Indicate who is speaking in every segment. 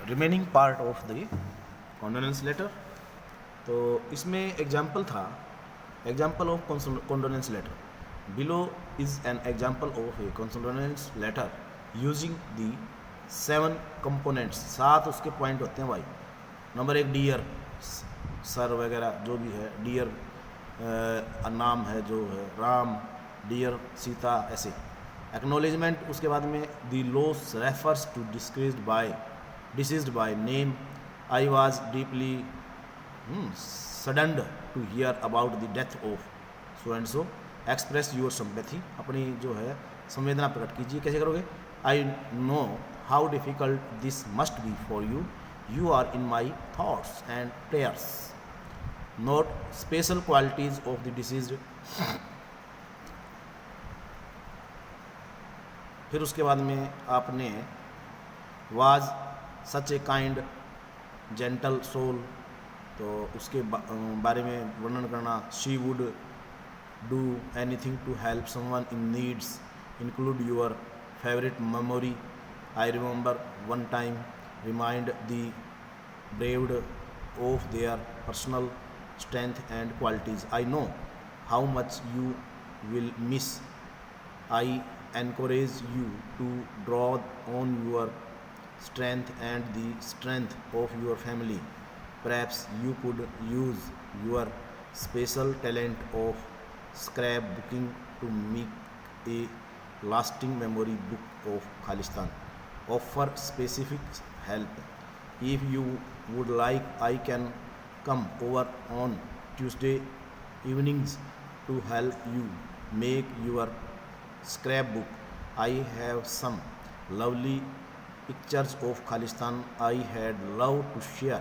Speaker 1: Remaining part of the condolence letter. तो इसमें example था, example of condolence letter below is an example of a condolence letter using the 7 components. 7 उसके point होते हैं भाई। Number 1 dear sir वगैरह जो भी है, डियर नाम है जो है राम, डियर सीता, ऐसे। एक्नोलेजमेंट उसके बाद में the loss refers to deceased by name. I was deeply saddened to hear about the death of so and so. Express your sympathy, अपनी जो है संवेदना प्रकट कीजिए। कैसे करोगे? I know how difficult this must be for you, you are in my thoughts and prayers. Note special qualities of the deceased. फिर उसके बाद में आपने was such a kind gentle soul, तो उसके बारे में वर्णन करना। She would do anything to help someone in needs, include your favourite memory. I remember one time, remind the braved of their personal strength and qualities. I know how much you will miss. I encourage you to draw on your strength and the strength of your family. Perhaps you could use your special talent of scrapbooking to make a lasting memory book of Khalistan. Offer specific help. If you would like, I can come over on Tuesday evenings to help you make your scrapbook. I have some lovely pictures of Khalistan I had loved to share,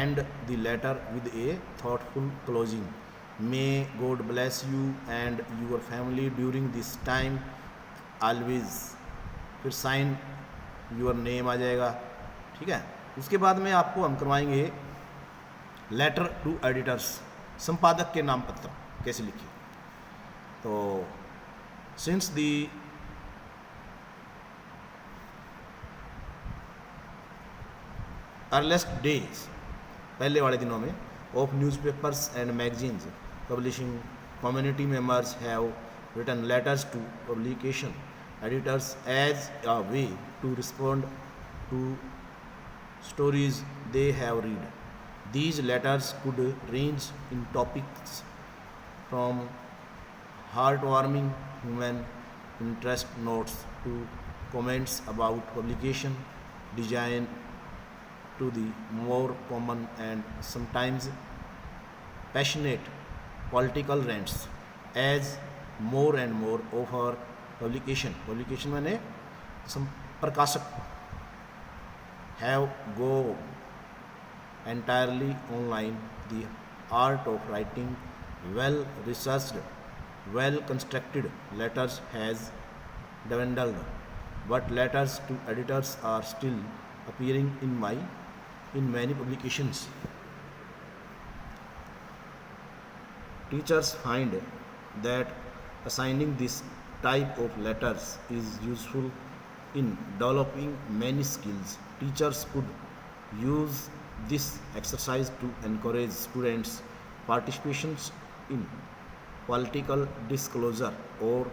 Speaker 1: and the letter with a thoughtful closing. May God bless you and your family during this time always. फिर sign your name आ जाएगा, ठीक है। उसके बाद में आपको हम करवाएंगे लेटर टू एडिटर्स, संपादक के नाम पत्र कैसे लिखिए। तो सिंस दी अर्लेस्ट डेज, पहले वाले दिनों में, of newspapers and magazines publishing, community members have written letters to publication editors as a way to respond to stories they have read. These letters could range in topics from heartwarming human interest notes to comments about publication design to the more common and sometimes passionate political rants. As more and more of our publication माने प्रकाशक have go entirely online, the art of writing well researched, well constructed letters has dwindled, but letters to editors are still appearing in many publications. Teachers find that assigning this type of letters is useful in developing many skills. Teachers could use this exercise to encourage students' participation in political disclosure, or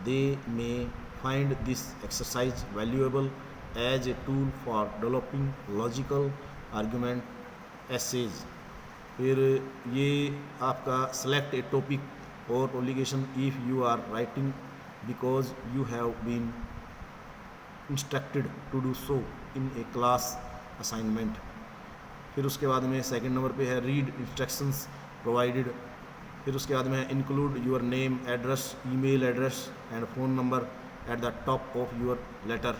Speaker 1: they may find this exercise valuable as a tool for developing logical argument essays. फिर ये आपका select a topic or publication if you are writing because you have been instructed to do so in a class assignment. फिर उसके बाद में second number पे है read instructions provided. फिर उसके बाद में include your name, address, email address and phone number at the top of your letter.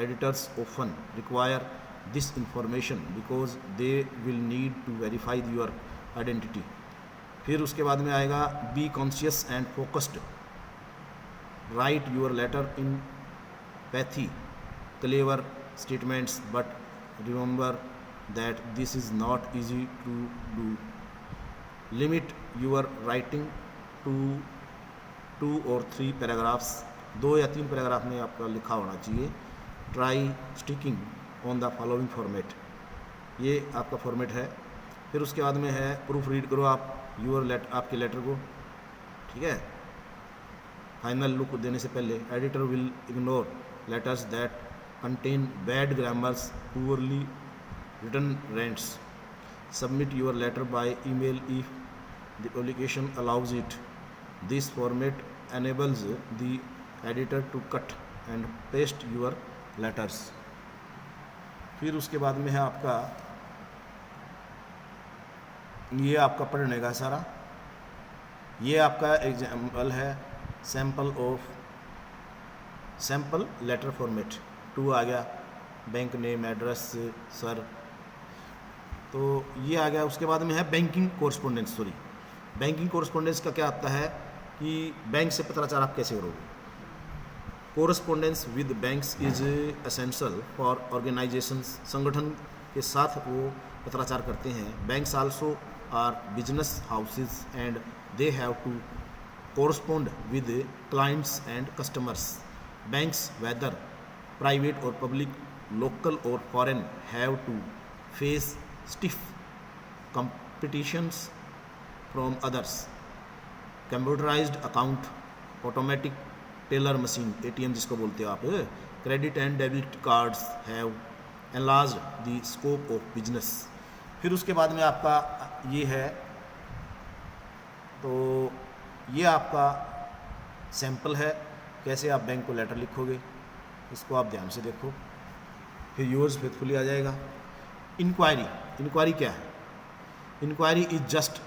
Speaker 1: Editors often require this information because they will need to verify your identity. फिर उसके बाद में आएगा be conscious and focused. Write your letter in pithy clever statements, but remember that this is not easy to do. Limit your writing to 2 or 3 paragraphs. 2 या 3 paragraph में आपका लिखा होना चाहिए. Try sticking on the following format. ये आपका format है। फिर उसके बाद में है प्रूफ रीड करो आप आपके लेटर को, ठीक है। फाइनल लुक देने से पहले editor will ignore letters that contain bad grammars, poorly written rants. Submit your letter by email if the application allows it. This format enables the editor to cut and paste your letters। फिर उसके बाद में है आपका ये आपका पढ़ने का सारा, ये आपका एग्जाम्पल है सैम्पल लेटर फॉर्मेट। 2 आ गया, बैंक नेम, एड्रेस, सर, तो ये आ गया। उसके बाद में है बैंकिंग कोरस्पोंडेंस। बैंकिंग कोरस्पोंडेंस का क्या आता है कि बैंक से पत्राचार आप कैसे करोगे। Correspondence with banks is essential for organisations. संगठन के साथ वो पत्राचार करते हैं। Banks also are business houses and they have to correspond with clients and customers. Banks whether private और पब्लिक, लोकल और foreign, have to face stiff competitions from others। Computerised account, automatic teller machine, ATM जिसको बोलते हो आप, credit and debit cards have enlarged the scope of business. फिर उसके बाद में आपका ये है, तो ये आपका सैंपल है कैसे आप बैंक को लेटर लिखोगे, इसको आप ध्यान से देखो। फिर योर्स फेथफुली आ जाएगा। इंक्वायरी क्या है? Inquiry is just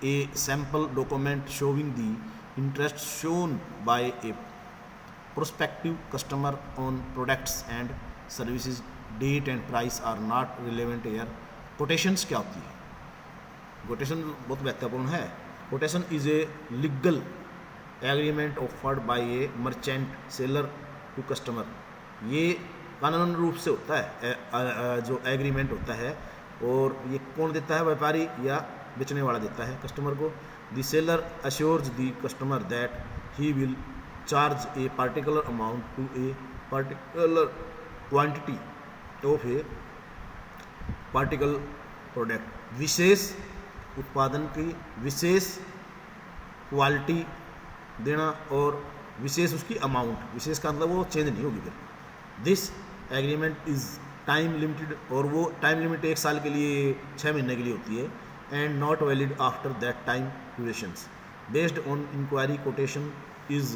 Speaker 1: a sample document showing the interest shown by a prospective customer on products and services। Date and price are not relevant here। Quotations क्या होती है? Quotation बहुत महत्वपूर्ण है। Quotation is a legal agreement offered by a merchant seller to customer। ये कानूनी रूप से होता है जो एग्रीमेंट होता है, और ये कौन देता है? व्यापारी या बेचने वाला देता है कस्टमर को। The seller assures the customer that he will charge a particular amount to a particular quantity of a particular product. विशेष उत्पादन की विशेष क्वालिटी देना और विशेष उसकी अमाउंट, विशेष का मतलब वो चेंज नहीं होगी। फिर this agreement is time limited, और वो टाइम लिमिट 1 साल के लिए, 6 महीने के लिए होती है, and not valid after that time durations। Based on inquiry, quotation is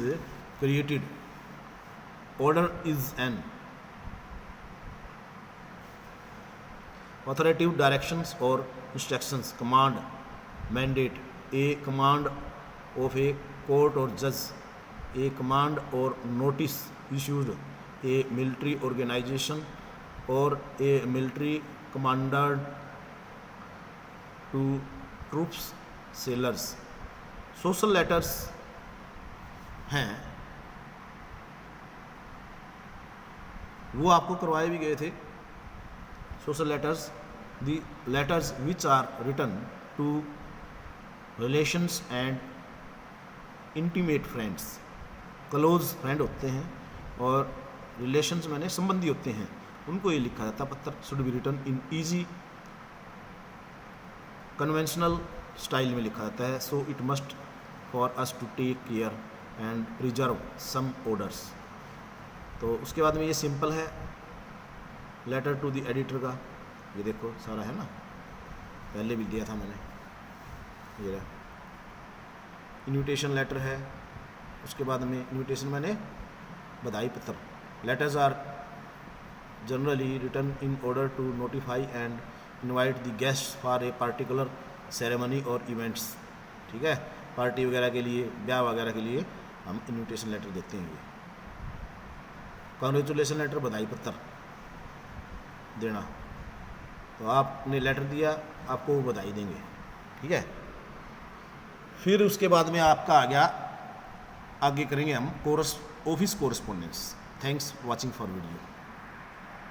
Speaker 1: created। Order is an authoritative directions or instructions, command, mandate, a command of a court or judge, a command or notice issued a military organization or a military commander to troops, sailors। Social letters हैं, वो आपको करवाए भी गए थे। Social letters, the letters which are written to relations and intimate friends. Close friend होते हैं और रिलेशंस मैंने संबंधी होते हैं, उनको ये लिखा जाता पत्र। Should be written in easy conventional style में लिखा जाता है। So it must for us to take care and preserve some orders. तो उसके बाद में ये सिंपल है लेटर टू द एडिटर का, ये देखो सारा है ना, पहले भी दिया था मैंने। ये इन्विटेशन लेटर है, उसके बाद में इन्विटेशन मैंने बधाई पत्र। Letters are generally written in order to notify and invite the guest for a particular ceremony और इवेंट्स। ठीक है, पार्टी वगैरह के लिए, ब्याह वगैरह के लिए हम इनविटेशन लेटर देते हैं। कॉन्ग्रेचुलेसन लेटर, बधाई पत्र देना, तो आपने लेटर दिया, आपको वो बधाई देंगे। ठीक है, फिर उसके बाद में आपका आ गया, आगे करेंगे हम office correspondence. Thanks watching for video.